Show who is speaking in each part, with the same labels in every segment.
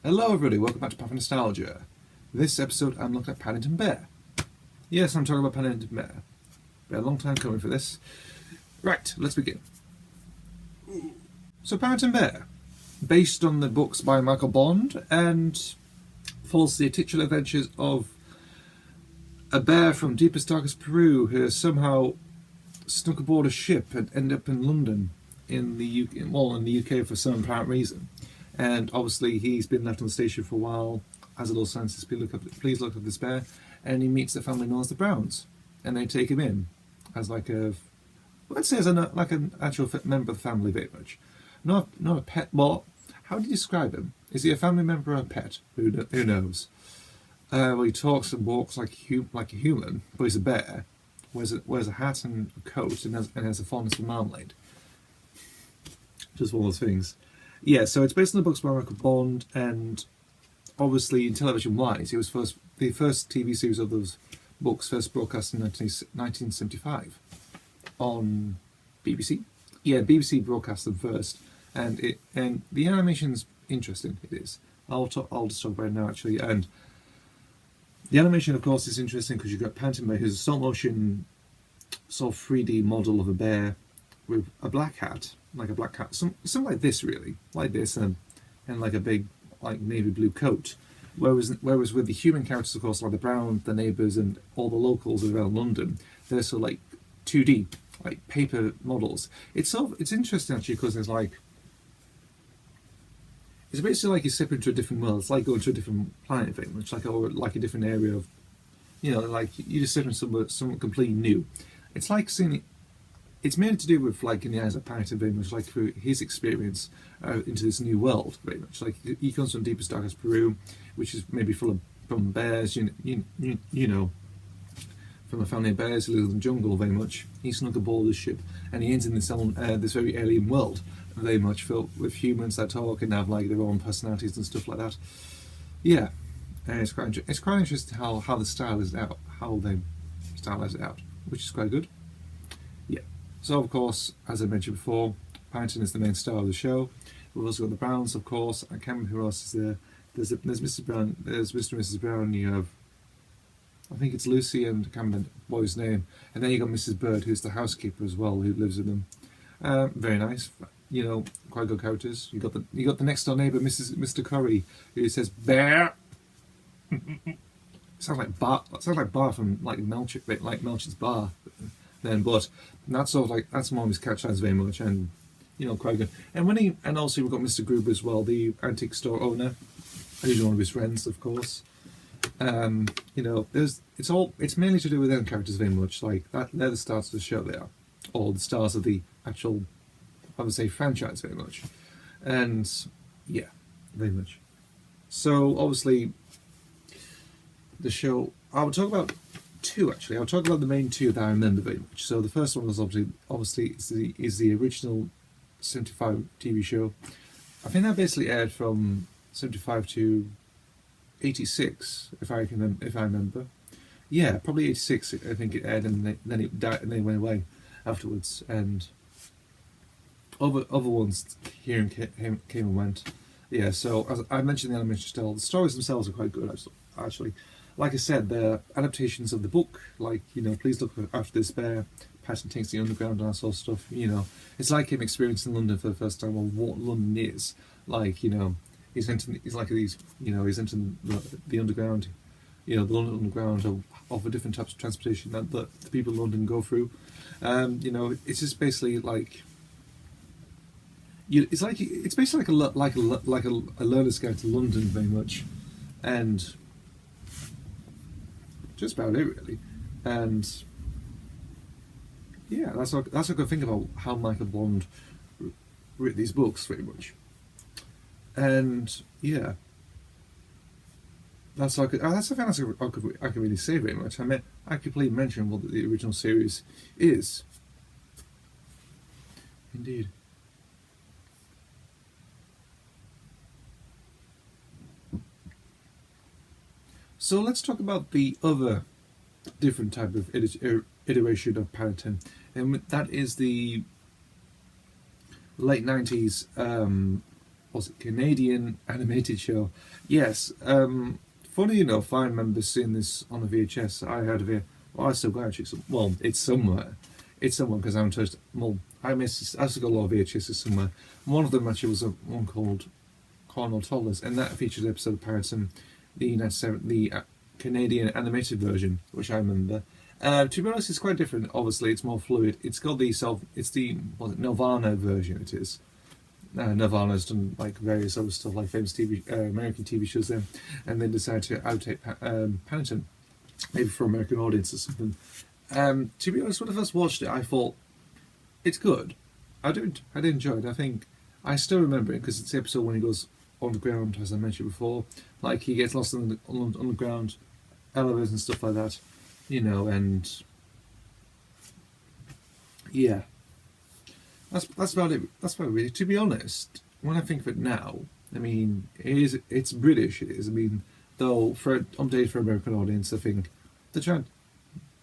Speaker 1: Hello everybody, welcome back to Path of Nostalgia. This episode I'm looking at Paddington Bear. Yes, I'm talking about Paddington Bear. Been a long time coming for this. Right, let's begin. So Paddington Bear, based on the books by Michael Bond, and follows the titular adventures of a bear from deepest, darkest Peru who has somehow snuck aboard a ship and ended up in London in the UK, well, in the UK for some apparent reason. And obviously he's been left on the station for a while. As a little sign says, please look up this bear. And he meets the family known as the Browns. And they take him in as like a, let's say as like an actual member of the family very much. Not a pet. Well, how do you describe him? Is he a family member or a pet? Who knows? Well, he talks and walks like a human, but he's a bear. Wears a hat and a coat and has a fondness for marmalade. Just one of those things. Yeah, so it's based on the books by Michael Bond, and obviously television-wise, it was the first TV series of those books first broadcast in 1975 on BBC. Yeah, BBC broadcast them first, and the animation's interesting. It is. I'll just talk about it now actually, and the animation, of course, is interesting because you've got Paddington Bear, who's a stop-motion sort of 3D model of a bear with a black hat. Like a black hat, something like this really, like this, and like a big like navy blue coat. Whereas with the human characters, of course, like the Brown, the neighbours, and all the locals around London, they're sort of like 2D, like paper models. It's interesting actually because it's basically like you step into a different world. It's like going to a different planet, very much like a different area of, like you just step into somewhere completely new. It's like seeing it. It's mainly to do with, like, in the eyes of Paddington, very much like through his experience into this new world, very much. Like, he comes from deepest, darkest Peru, which is maybe full of bears, you know, from a family of bears who lives in the jungle, very much. He snuck aboard this ship, and he ends in this very alien world, very much filled with humans that talk and have, like, their own personalities and stuff like that. Yeah, and it's quite interesting how the style is out, how they stylize it out, which is quite good. Yeah. So, of course, as I mentioned before, Paddington is the main star of the show. We've also got the Browns, of course. I can't remember who else is there. There's Mr. Brown. There's Mr. and Mrs. Brown. You have, I think it's Lucy and I can't remember the boy's name. And then you got Mrs. Bird, who's the housekeeper as well, who lives with them. Very nice. Quite good characters. You got the next door neighbour, Mr. Curry, who says bear. Sounds like Bar from like Melch's Bar. But that's sort of like that's more of his catchlines very much, and quite good. And also we've got Mr. Gruber as well, the antique store owner, who's one of his friends, of course. It's mainly to do with them characters very much. Like that, they're the stars of the show. They are, or the stars of the actual, I would say, franchise very much. And yeah, very much. So obviously, the show. I would talk about two actually. I'll talk about the main two that I remember very much. So the first one was obviously is the original 75 TV show. I think that basically aired from 75 to 86, if I remember. Yeah, probably 86. I think it aired, and then it died, and they went away afterwards. And other ones here and came and went. Yeah. So as I mentioned, the animation style, the stories themselves are quite good actually. Like I said, they're adaptations of the book, like, please look after this bear, Paddington takes the underground and that sort of stuff, It's like him experiencing London for the first time, or what London is. Like, he's into the underground, the London Underground, of a different types of transportation that the people in London go through. It's just basically like, it's basically like a learner's guide to London very much, and just about it really. And yeah, that's what I could think about how Michael Bond wrote these books very much. And yeah, that's I could really say very much. I mean, I completely mention what the original series is. Indeed. So let's talk about the other different type of iteration of Paddington, and that is the late 90s was it Canadian animated show. Yes, funny enough, I remember seeing this on the VHS. I heard of it. Well, I still got actually. Well, it's somewhere. It's somewhere because I haven't touched. Well, I still got a lot of VHSs somewhere. One of them actually was one called Cornell Toddlers, and that featured an episode of Paddington, the Canadian animated version, which I remember. To be honest, it's quite different. Obviously, it's more fluid. It's got it's the Nirvana version. It is. Nirvana's done like various other stuff, like famous American TV shows then, and then decided to outtake Paddington, maybe for American audience or something. To be honest, when I first watched it, I thought it's good. I did enjoy it. I think I still remember it because it's the episode when he goes on the ground, as I mentioned before. Like he gets lost on the ground, elevators and stuff like that, you know, and yeah. That's about it. That's about it, really. To be honest, when I think of it now, I mean, it's British. It is. I mean, though for update for American audience, I think they've tried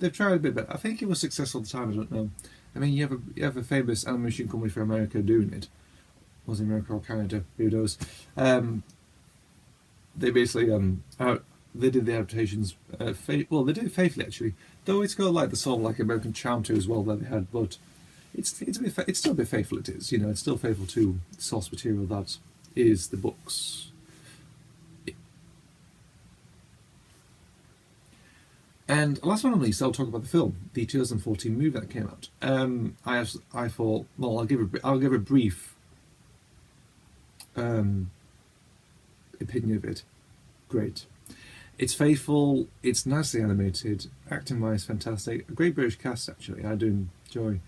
Speaker 1: a bit better. I think it was successful at the time. I don't know. I mean, you have a famous animation company for America doing it. Was it America or Canada? Who knows? They basically they did the adaptations. Well, they did it faithfully actually. Though it's got like the sort of like American charm to it as well that they had, but. It's still a bit faithful. It is, you know, it's still faithful to the source material that is the books. And last but not least, I'll talk about the film, the 2014 movie that came out. I thought, well, I'll give a brief opinion of it. Great. It's faithful. It's nicely animated. Acting wise, fantastic. A great British cast actually. I do enjoy.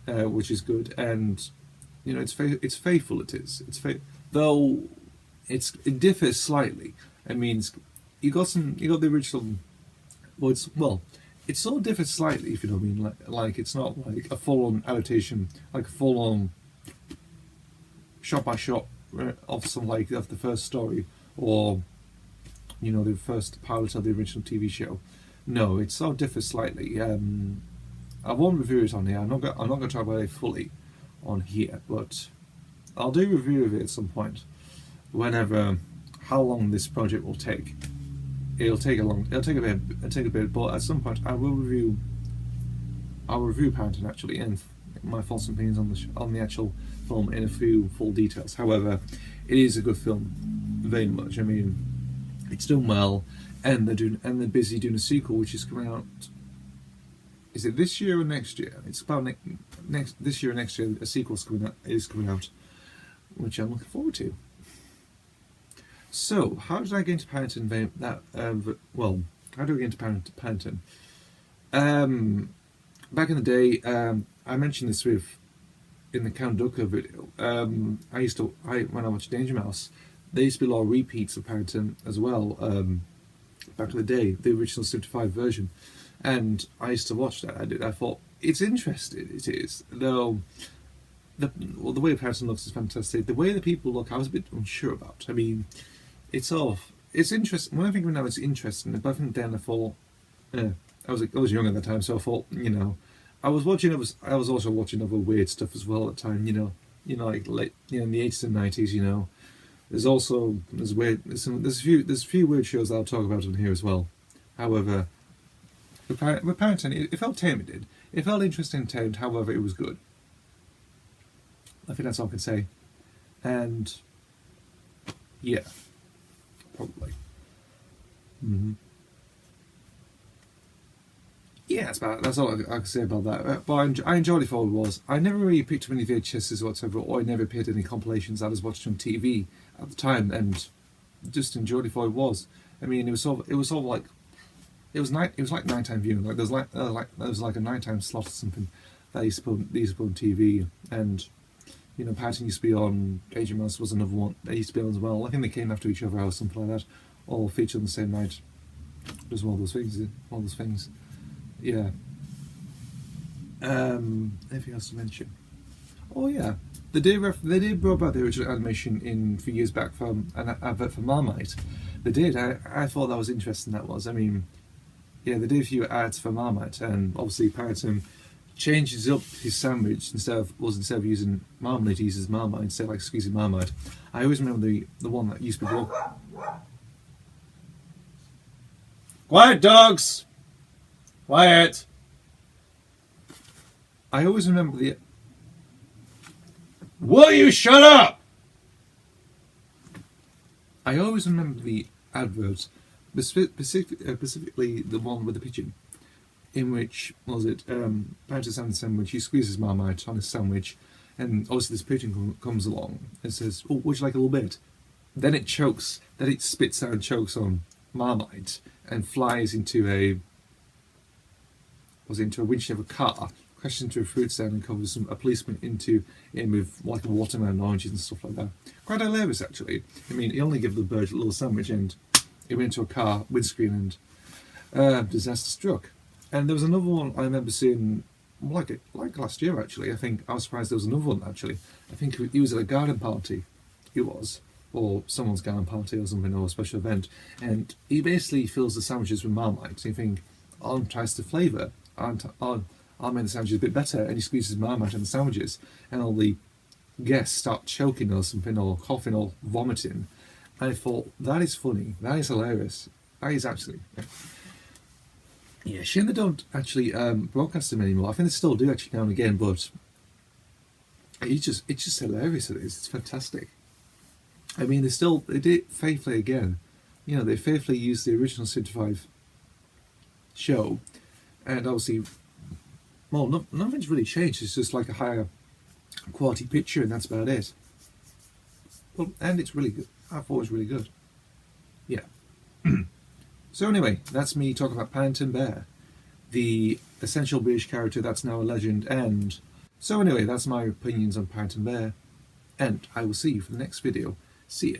Speaker 1: Which is good, and you know it's faithful. It is. Though it differs slightly. It means you got the original. Well, it sort of differs slightly, if you know what I mean. Like it's not like a full-on adaptation, like a full-on shot by shot of some like of the first story, or you know the first pilot of the original TV show. No, it sort of differs slightly. I won't review it on here. I'm not going to talk about it fully on here, but I'll do a review of it at some point. Whenever, how long this project will take. It'll take a bit, but at some point I'll review Paddington actually, and my thoughts and opinions on the actual film in a few full details. However, it is a good film, very much. I mean, it's done well, and they're busy doing a sequel which is coming out. Is it this year or next year? It's about this year or next year. A sequel is coming out, which I'm looking forward to. So, how did I get into Paddington? Well, how do I get into Paddington? Back in the day, I mentioned this in the Count Ducker video. When I watched Danger Mouse, there used to be a lot of repeats of Paddington as well. Back in the day, the original 75 version. And I used to watch that. I thought it's interesting. It is, though. The way Paddington looks is fantastic. The way the people look, I was a bit unsure about. I mean, it's interesting. When I think of it now, it's interesting. But I think then I thought, I was young at the time, so I thought, you know, I was also watching other weird stuff as well at the time. You know, like late, you know, in the 80s and 90s. You know, there's a few weird shows that I'll talk about in here as well. However. With Paddington, it felt tame, it did. It felt interesting and tamed, however, it was good. I think that's all I can say. And, yeah, probably. Yeah, that's all I can say about that. But I enjoyed it for what it was. I never really picked up any VHSs whatsoever, or I never appeared any compilations. I was watching on TV at the time, and just enjoyed it for what it was. I mean, it was sort of like. It was like nighttime viewing. Like there was like a nighttime slot or something that used to put on TV, and you know, Paddington used to be on. Danger Mouse was another one that used to be on as well. I think they came after each other or something like that, or featured on the same night. Just one of those things. Yeah. Anything else to mention? Oh yeah, they did brought back the original animation in a few years back from an advert for Marmite. They did. I thought that was interesting. That was. I mean. Yeah, they did a few ads for Marmite, and obviously Paddington changes up his sandwich instead of using marmalade, he uses Marmite instead of like squeezing Marmite. I always remember the one that used to be broken. Quiet, dogs! Quiet! I always remember the... Will you shut up? I always remember the adverts, specifically the one with the pigeon, in which, what was it, Paddington salmon sandwich, he squeezes Marmite on his sandwich, and obviously this pigeon comes along and says, oh, would you like a little bit? Then it chokes, then it spits out and chokes on Marmite, and flies into a windshield of a car, crashes into a fruit stand and covers a policeman into him with like watermelon oranges and stuff like that. Quite hilarious, actually. I mean, he only gave the bird a little sandwich and it went into a car, windscreen, and disaster struck. And there was another one I remember seeing, like last year actually. I think I was surprised there was another one actually. I think he was at a garden party. He was. Or someone's garden party or something, or a special event, and he basically fills the sandwiches with Marmite. So you think, tries to flavour, I'll make the sandwiches a bit better, and he squeezes Marmite in the sandwiches, and all the guests start choking or something, or coughing or vomiting. And I thought, that is funny, that is hilarious, that is actually... Yeah, shame they don't actually broadcast them anymore. I think they still do actually now and again, but it's just hilarious, it is, it's fantastic. I mean, they did it faithfully again. You know, they faithfully used the original 75 show, and obviously, well, nothing's really changed. It's just like a higher quality picture, and that's about it. Well, and it's really good. I thought it was really good. Yeah. So anyway, that's me talking about Paddington Bear, the essential British character that's now a legend. And so anyway, that's my opinions on Paddington Bear, and I will see you for the next video. See ya.